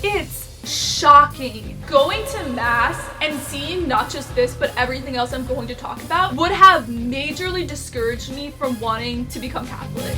It's shocking. Going to mass and seeing not just this but everything else I'm going to talk about would have majorly discouraged me from wanting to become Catholic.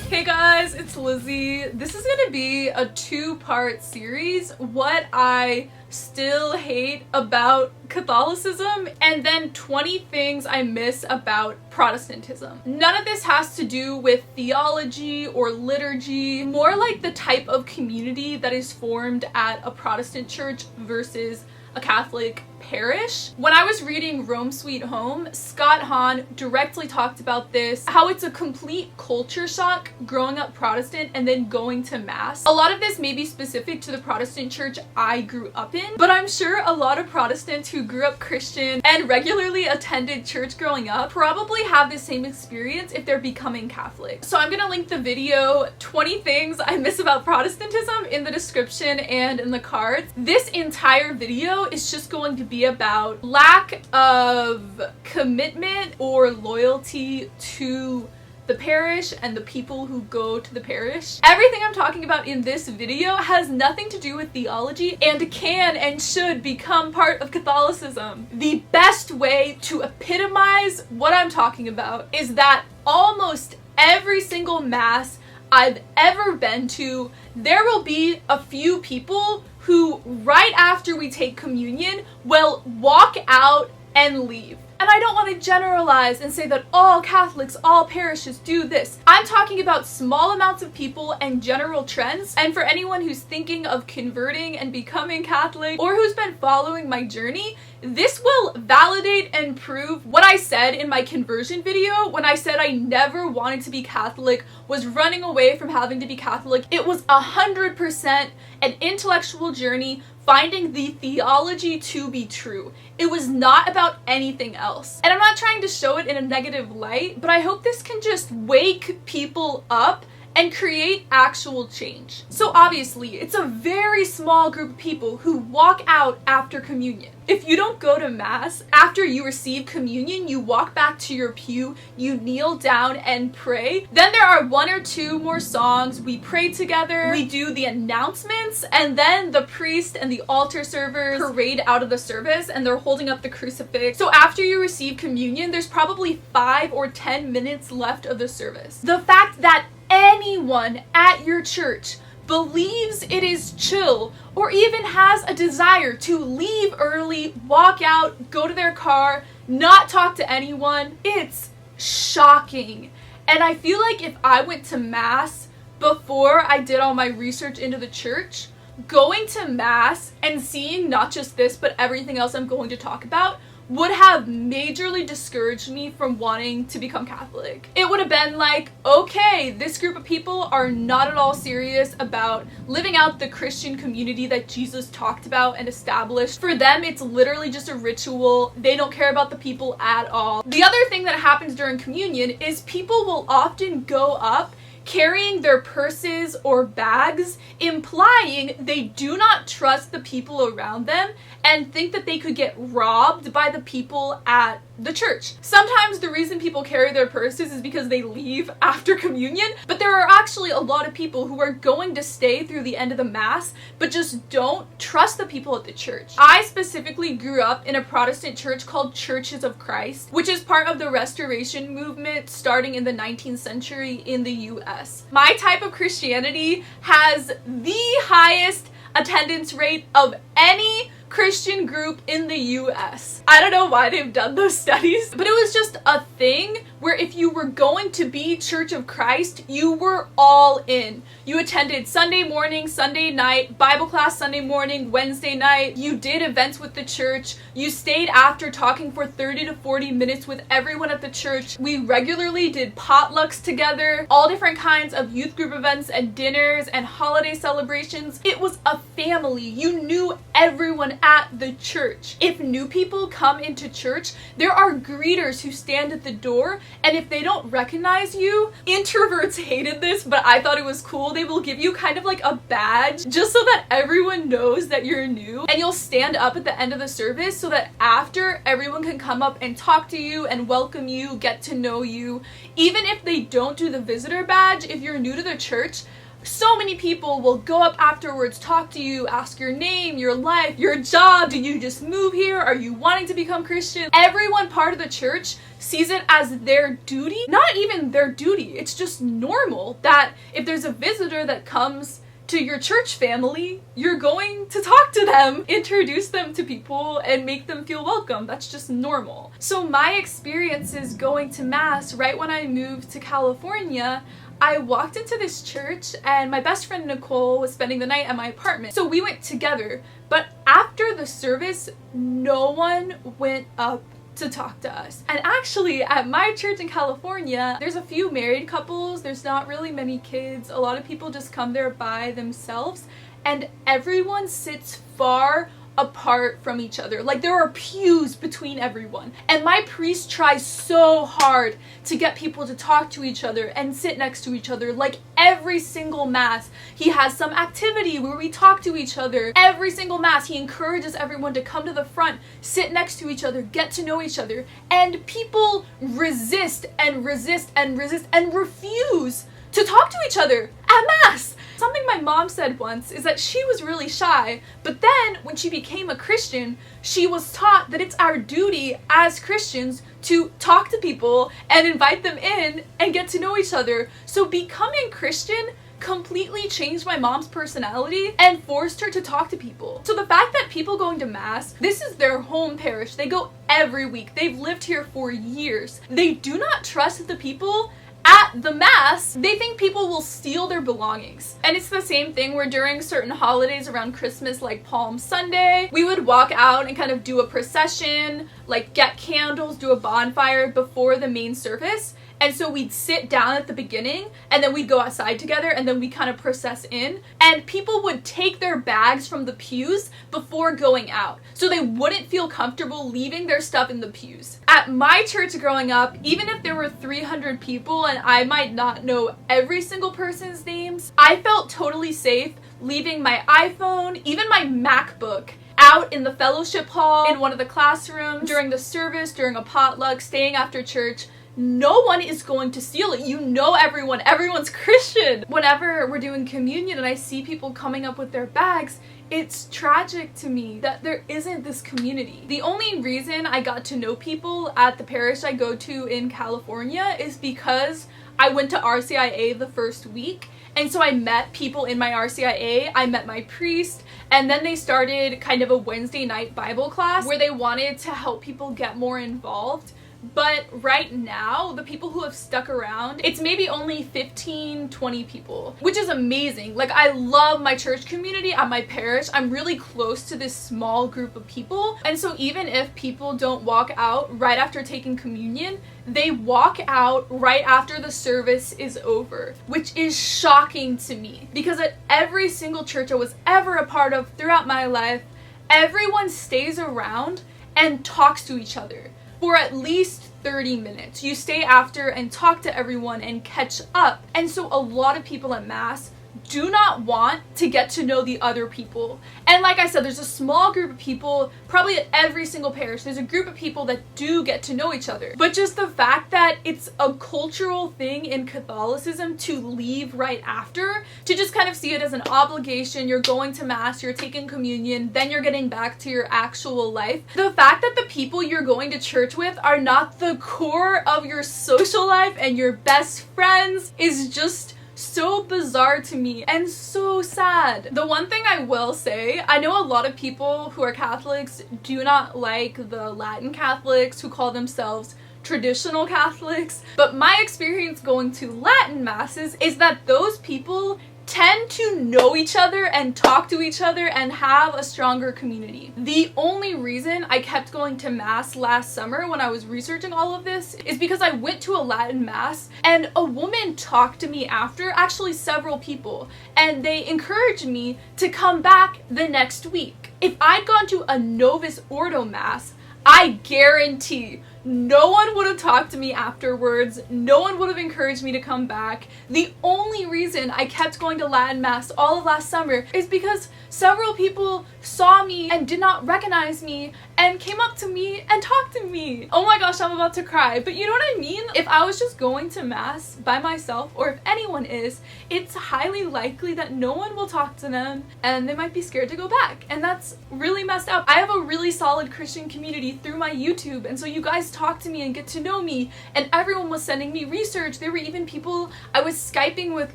Hey guys, it's Lizzie. This is gonna be a two-part series, what I still hate about Catholicism, and then 20 things I miss about Protestantism. None of this has to do with theology or liturgy, more like the type of community that is formed at a Protestant church versus a Catholic parish. When I was reading Rome Sweet Home, Scott Hahn directly talked about this, how it's a complete culture shock growing up Protestant and then going to mass. A lot of this may be specific to the Protestant church I grew up in, but I'm sure a lot of Protestants who grew up Christian and regularly attended church growing up probably have the same experience if they're becoming Catholic. So I'm gonna link the video 20 things I miss about Protestantism in the description and in the cards. This entire video is just going to be about lack of commitment or loyalty to the parish and the people who go to the parish. Everything I'm talking about in this video has nothing to do with theology and can and should become part of Catholicism. The best way to epitomize what I'm talking about is that almost every single mass I've ever been to, there will be a few people who, right after we take communion, will walk out and leave. And I don't want to generalize and say that all Catholics, all parishes do this. I'm talking about small amounts of people and general trends. And for anyone who's thinking of converting and becoming Catholic or who's been following my journey, this will validate and prove what I said in my conversion video when I said I never wanted to be Catholic, was running away from having to be Catholic. It was 100% an intellectual journey finding the theology to be true. It was not about anything else. And I'm not trying to show it in a negative light, but I hope this can just wake people up and create actual change. So obviously, it's a very small group of people who walk out after communion. If you don't go to mass, after you receive communion, you walk back to your pew, you kneel down and pray. Then there are one or two more songs, we pray together, we do the announcements, and then the priest and the altar servers parade out of the service and they're holding up the crucifix. So after you receive communion, there's probably 5 or 10 minutes left of the service. The fact that anyone at your church believes it is chill or even has a desire to leave early, walk out, go to their car, not talk to anyone, it's shocking. And I feel like if I went to mass before I did all my research into the church, going to mass and seeing not just this but everything else I'm going to talk about would have majorly discouraged me from wanting to become Catholic. It would have been like, okay, this group of people are not at all serious about living out the Christian community that Jesus talked about and established. For them, it's literally just a ritual. They don't care about the people at all. The other thing that happens during communion is people will often go up carrying their purses or bags, implying they do not trust the people around them and think that they could get robbed by the people at the church. Sometimes the reason people carry their purses is because they leave after communion, but there are actually a lot of people who are going to stay through the end of the mass but just don't trust the people at the church. I specifically grew up in a Protestant church called Churches of Christ, which is part of the Restoration movement starting in the 19th century in the US. My type of Christianity has the highest attendance rate of any Christian group in the US. I don't know why they've done those studies, but it was just a thing where if you were going to be Church of Christ, you were all in. You attended Sunday morning, Sunday night, Bible class Sunday morning, Wednesday night. You did events with the church. You stayed after talking for 30 to 40 minutes with everyone at the church. We regularly did potlucks together, all different kinds of youth group events and dinners and holiday celebrations. It was a family. You knew everyone at the church. If new people come into church, there are greeters who stand at the door and if they don't recognize you, introverts hated this, but I thought it was cool, they will give you kind of like a badge just so that everyone knows that you're new, and you'll stand up at the end of the service so that after, everyone can come up and talk to you and welcome you, get to know you. Even if they don't do the visitor badge, if you're new to the church, so many people will go up afterwards, talk to you, ask your name, your life, your job. Did you just move here? Are you wanting to become Christian? Everyone part of the church sees it as their duty. Not even their duty. It's just normal that if there's a visitor that comes to your church family, you're going to talk to them, introduce them to people, and make them feel welcome. That's just normal. So my experiences going to Mass right when I moved to California, I walked into this church and my best friend Nicole was spending the night at my apartment. So we went together, but after the service, no one went up to talk to us. And actually, at my church in California, there's a few married couples, there's not really many kids, a lot of people just come there by themselves, and everyone sits far apart from each other. Like, there are pews between everyone. And my priest tries so hard to get people to talk to each other and sit next to each other. Like, every single Mass, he has some activity where we talk to each other. Every single Mass, he encourages everyone to come to the front, sit next to each other, get to know each other. And people resist and resist and resist and refuse to talk to each other at Mass. Something my mom said once is that she was really shy, but then when she became a Christian, she was taught that it's our duty as Christians to talk to people and invite them in and get to know each other. So becoming Christian completely changed my mom's personality and forced her to talk to people. So the fact that people going to Mass, this is their home parish, they go every week, they've lived here for years, they do not trust the people at the Mass. They think people will steal their belongings. And it's the same thing where during certain holidays around Christmas, like Palm Sunday, we would walk out and kind of do a procession, like get candles, do a bonfire before the main service. And so we'd sit down at the beginning and then we'd go outside together and then we kind of process in, and people would take their bags from the pews before going out so they wouldn't feel comfortable leaving their stuff in the pews. At my church growing up, even if there were 300 people and I might not know every single person's names, I felt totally safe leaving my iPhone, even my MacBook, out in the fellowship hall, in one of the classrooms, during the service, during a potluck, staying after church. No one is going to steal it. You know everyone. Everyone's Christian. Whenever we're doing communion and I see people coming up with their bags, it's tragic to me that there isn't this community. The only reason I got to know people at the parish I go to in California is because I went to RCIA the first week. And so I met people in my RCIA, I met my priest, and then they started kind of a Wednesday night Bible class where they wanted to help people get more involved. But right now, the people who have stuck around, it's maybe only 15, 20 people, which is amazing. Like, I love my church community at my parish. I'm really close to this small group of people. And so even if people don't walk out right after taking communion, they walk out right after the service is over, which is shocking to me. Because at every single church I was ever a part of throughout my life, everyone stays around and talks to each other for at least 30 minutes. You stay after and talk to everyone and catch up. And so a lot of people at Mass do not want to get to know the other people. And like I said, there's a small group of people, probably at every single parish, there's a group of people that do get to know each other. But just the fact that it's a cultural thing in Catholicism to leave right after, to just kind of see it as an obligation, you're going to Mass, you're taking communion, then you're getting back to your actual life. The fact that the people you're going to church with are not the core of your social life and your best friends is just so bizarre to me and so sad. The one thing I will say, I know a lot of people who are Catholics do not like the Latin Catholics who call themselves traditional Catholics, but my experience going to Latin Masses is that those people tend to know each other and talk to each other and have a stronger community. The only reason I kept going to Mass last summer when I was researching all of this is because I went to a Latin Mass and a woman talked to me after, actually several people, and they encouraged me to come back the next week. If I'd gone to a Novus Ordo Mass, I guarantee No one would have talked to me afterwards. No one would have encouraged me to come back. The only reason I kept going to Latin Mass all of last summer is because several people saw me and did not recognize me and came up to me and talked to me. Oh my gosh, I'm about to cry. But you know what I mean? If I was just going to Mass by myself, or if anyone is, it's highly likely that no one will talk to them and they might be scared to go back. And that's really messed up. I have a really solid Christian community through my YouTube, and so you guys talk to me and get to know me, and everyone was sending me research. There were even people I was Skyping with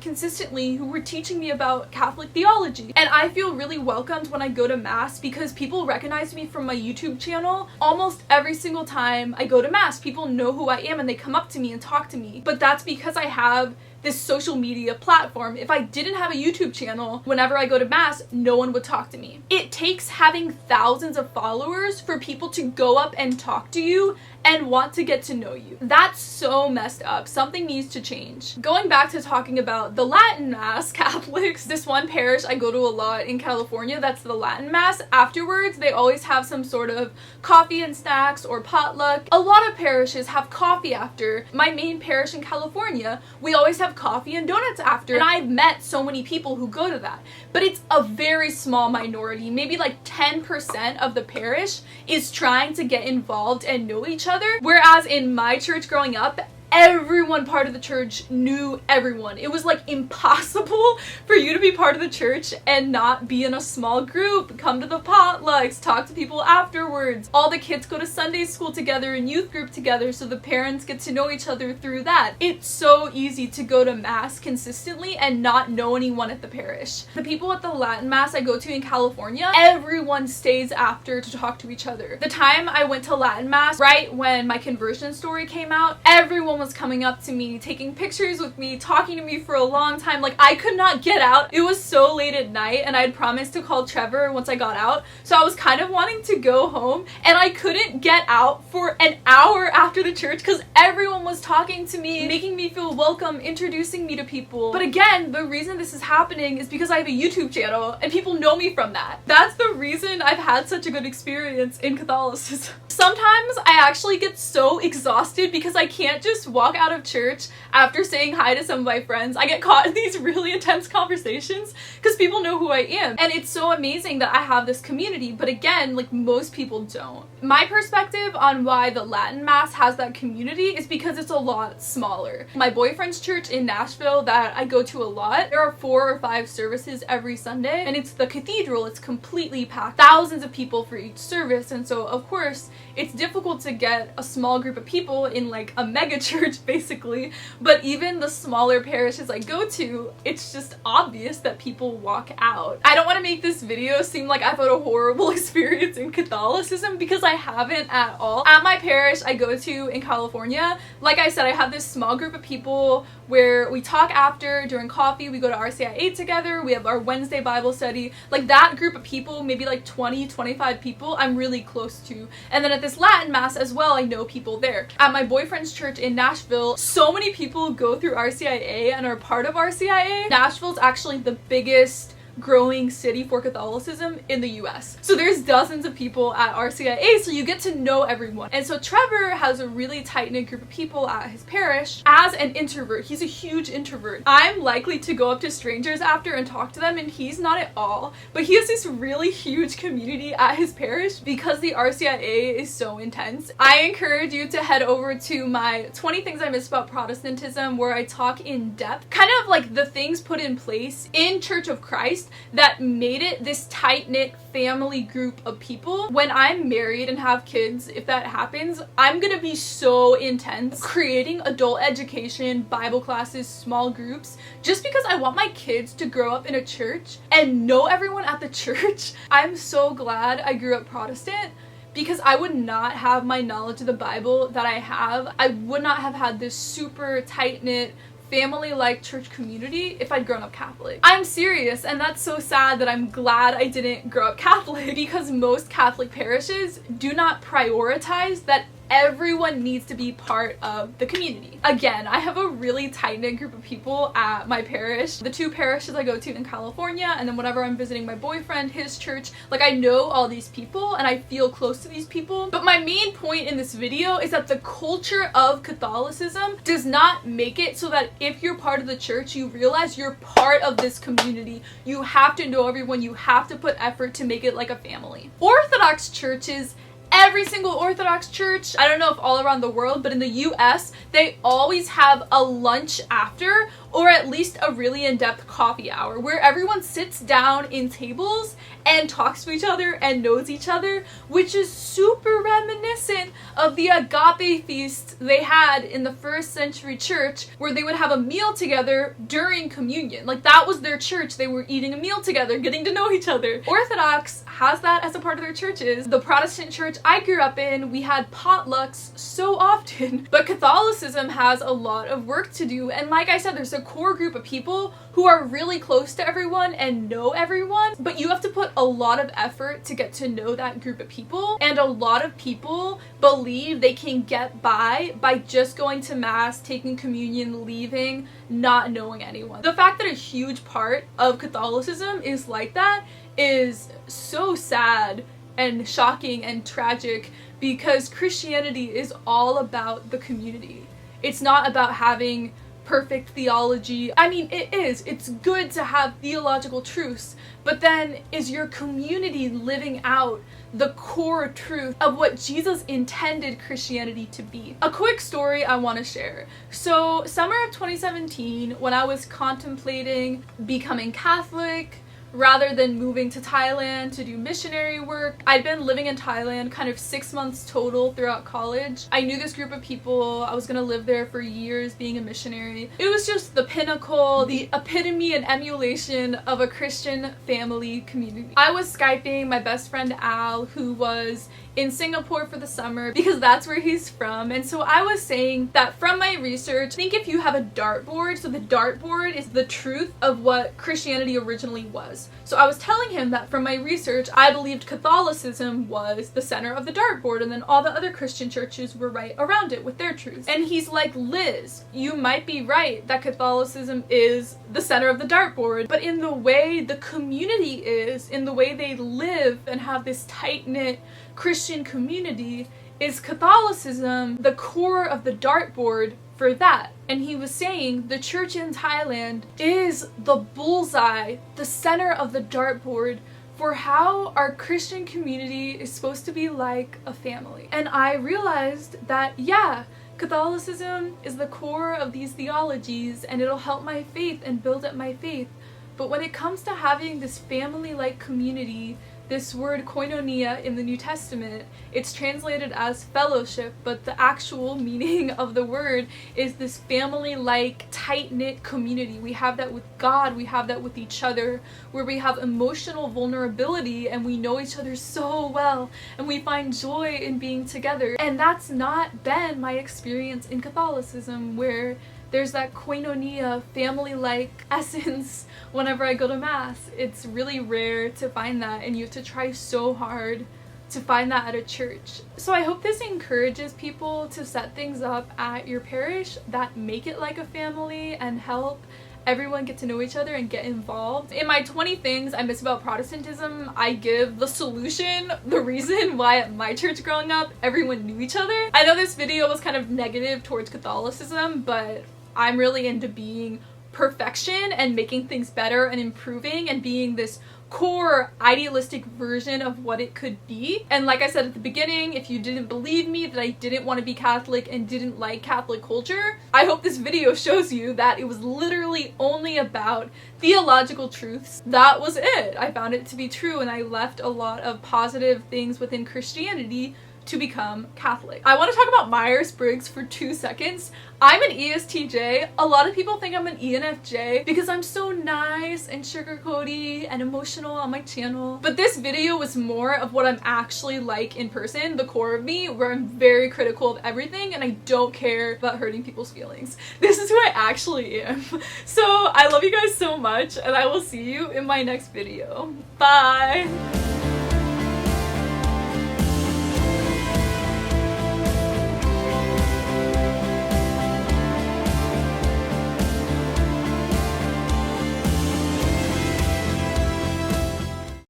consistently who were teaching me about Catholic theology. And I feel really welcomed when I go to Mass because people recognize me from my YouTube channel. Almost every single time I go to Mass, people know who I am and they come up to me and talk to me. But that's because I have this social media platform. If I didn't have a YouTube channel, whenever I go to Mass, no one would talk to me. It takes having thousands of followers for people to go up and talk to you and want to get to know you. That's so messed up. Something needs to change. Going back to talking about the Latin Mass Catholics, this one parish I go to a lot in California, that's the Latin Mass. Afterwards, they always have some sort of coffee and snacks or potluck. A lot of parishes have coffee after. My main parish in California, we always have coffee and donuts after, and I've met so many people who go to that. But it's a very small minority. Maybe like 10% of the parish is trying to get involved and know each other. Whereas in my church growing up, everyone part of the church knew everyone. It was like impossible for you to be part of the church and not be in a small group, come to the potlucks, talk to people afterwards. All the kids go to Sunday school together and youth group together, so the parents get to know each other through that. It's so easy to go to Mass consistently and not know anyone at the parish. The people at the Latin Mass I go to in California, everyone stays after to talk to each other. The time I went to Latin Mass, right when my conversion story came out, everyone was coming up to me, taking pictures with me, talking to me for a long time. Like, I could not get out. It was so late at night, and I had promised to call Trevor once I got out, so I was kind of wanting to go home, and I couldn't get out for an hour after the church because everyone was talking to me, making me feel welcome, introducing me to people. But again, the reason this is happening is because I have a YouTube channel, and people know me from that. That's the reason I've had such a good experience in Catholicism. Sometimes I actually get so exhausted because I can't just walk out of church after saying hi to some of my friends. I get caught in these really intense conversations because people know who I am. And it's so amazing that I have this community, but again, like, most people don't. My perspective on why the Latin Mass has that community is because it's a lot smaller. My boyfriend's church in Nashville that I go to a lot, there are 4 or 5 services every Sunday, and it's the cathedral. It's completely packed. Thousands of people for each service, and so of course it's difficult to get a small group of people in like a mega church basically, but even the smaller parishes I go to, it's just obvious that people walk out. I don't want to make this video seem like I've had a horrible experience in Catholicism because I haven't at all. At my parish I go to in California, like I said, I have this small group of people where we talk after, during coffee, we go to RCIA together, we have our Wednesday Bible study. Like, that group of people, maybe like 20, 25 people, I'm really close to. And then at this Latin Mass as well, I know people there. At my boyfriend's church in Nashville, so many people go through RCIA and are part of RCIA. Nashville's actually the biggest growing city for Catholicism in the US. So there's dozens of people at RCIA, so you get to know everyone. And so Trevor has a really tight-knit group of people at his parish. As an introvert, he's a huge introvert. I'm likely to go up to strangers after and talk to them, and he's not at all. But he has this really huge community at his parish because the RCIA is so intense. I encourage you to head over to my 20 Things I Miss About Protestantism, where I talk in depth, kind of like the things put in place in Church of Christ that made it this tight-knit family group of people. When I'm married and have kids, if that happens, I'm gonna be so intense creating adult education, Bible classes, small groups, just because I want my kids to grow up in a church and know everyone at the church. I'm so glad I grew up Protestant, because I would not have my knowledge of the Bible that I have. I would not have had this super tight-knit family-like church community if I'd grown up Catholic. I'm serious, and that's so sad that I'm glad I didn't grow up Catholic, because most Catholic parishes do not prioritize that everyone needs to be part of the community. Again, I have a really tight-knit group of people at my parish. The 2 parishes I go to in California, and then whenever I'm visiting my boyfriend, his church, like I know all these people and I feel close to these people. But my main point in this video is that the culture of Catholicism does not make it so that if you're part of the church, you realize you're part of this community. You have to know everyone, you have to put effort to make it like a family. Orthodox churches, every single Orthodox church, I don't know if all around the world, but in the US, they always have a lunch after, or at least a really in-depth coffee hour, where everyone sits down in tables and talks to each other and knows each other, which is super reminiscent of the agape feast they had in the 1st century church, where they would have a meal together during communion. Like, that was their church. They were eating a meal together, getting to know each other. Orthodox has that as a part of their churches. The Protestant church I grew up in, we had potlucks so often, but Catholicism has a lot of work to do. And like I said, there's a core group of people who are really close to everyone and know everyone, but you have to put a lot of effort to get to know that group of people. And a lot of people believe they can get by just going to mass, taking communion, leaving, not knowing anyone. The fact that a huge part of Catholicism is like that is so sad and shocking and tragic, because Christianity is all about the community. It's not about having perfect theology. I mean, it is. It's good to have theological truths, but then is your community living out the core truth of what Jesus intended Christianity to be? A quick story I want to share. So, summer of 2017, when I was contemplating becoming Catholic, rather than moving to Thailand to do missionary work, I'd been living in Thailand kind of 6 months total throughout college. I knew this group of people. I was gonna live there for years being a missionary. It was just the pinnacle, the epitome and emulation of a Christian family community. I was Skyping my best friend Al, who was in Singapore for the summer, because that's where he's from. And so I was saying that from my research, think if you have a dartboard, so the dartboard is the truth of what Christianity originally was. So I was telling him that from my research, I believed Catholicism was the center of the dartboard, and then all the other Christian churches were right around it with their truths. And he's like, Liz, you might be right that Catholicism is the center of the dartboard, but in the way the community is, in the way they live and have this tight-knit Christian community, is Catholicism the core of the dartboard for that. And he was saying the church in Thailand is the bullseye, the center of the dartboard for how our Christian community is supposed to be like a family. And I realized that, yeah, Catholicism is the core of these theologies, and it'll help my faith and build up my faith. But when it comes to having this family-like community, this word koinonia in the New Testament, it's translated as fellowship, but the actual meaning of the word is this family-like, tight-knit community. We have that with God, we have that with each other, where we have emotional vulnerability and we know each other so well, and we find joy in being together. And that's not been my experience in Catholicism, where there's that koinonia, family-like essence whenever I go to mass. It's really rare to find that, and you have to try so hard to find that at a church. So I hope this encourages people to set things up at your parish that make it like a family and help everyone get to know each other and get involved. In my 20 things I miss about Protestantism, I give the solution, the reason why at my church growing up, everyone knew each other. I know this video was kind of negative towards Catholicism, but I'm really into being perfection and making things better and improving and being this core idealistic version of what it could be. And like I said at the beginning, if you didn't believe me that I didn't want to be Catholic and didn't like Catholic culture, I hope this video shows you that it was literally only about theological truths. That was it. I found it to be true, and I left a lot of positive things within Christianity to become Catholic. I want to talk about Myers-Briggs for 2 seconds. I'm an ESTJ. A lot of people think I'm an ENFJ because I'm so nice and sugarcoaty and emotional on my channel. But this video was more of what I'm actually like in person, the core of me, where I'm very critical of everything and I don't care about hurting people's feelings. This is who I actually am. So I love you guys so much, and I will see you in my next video. Bye!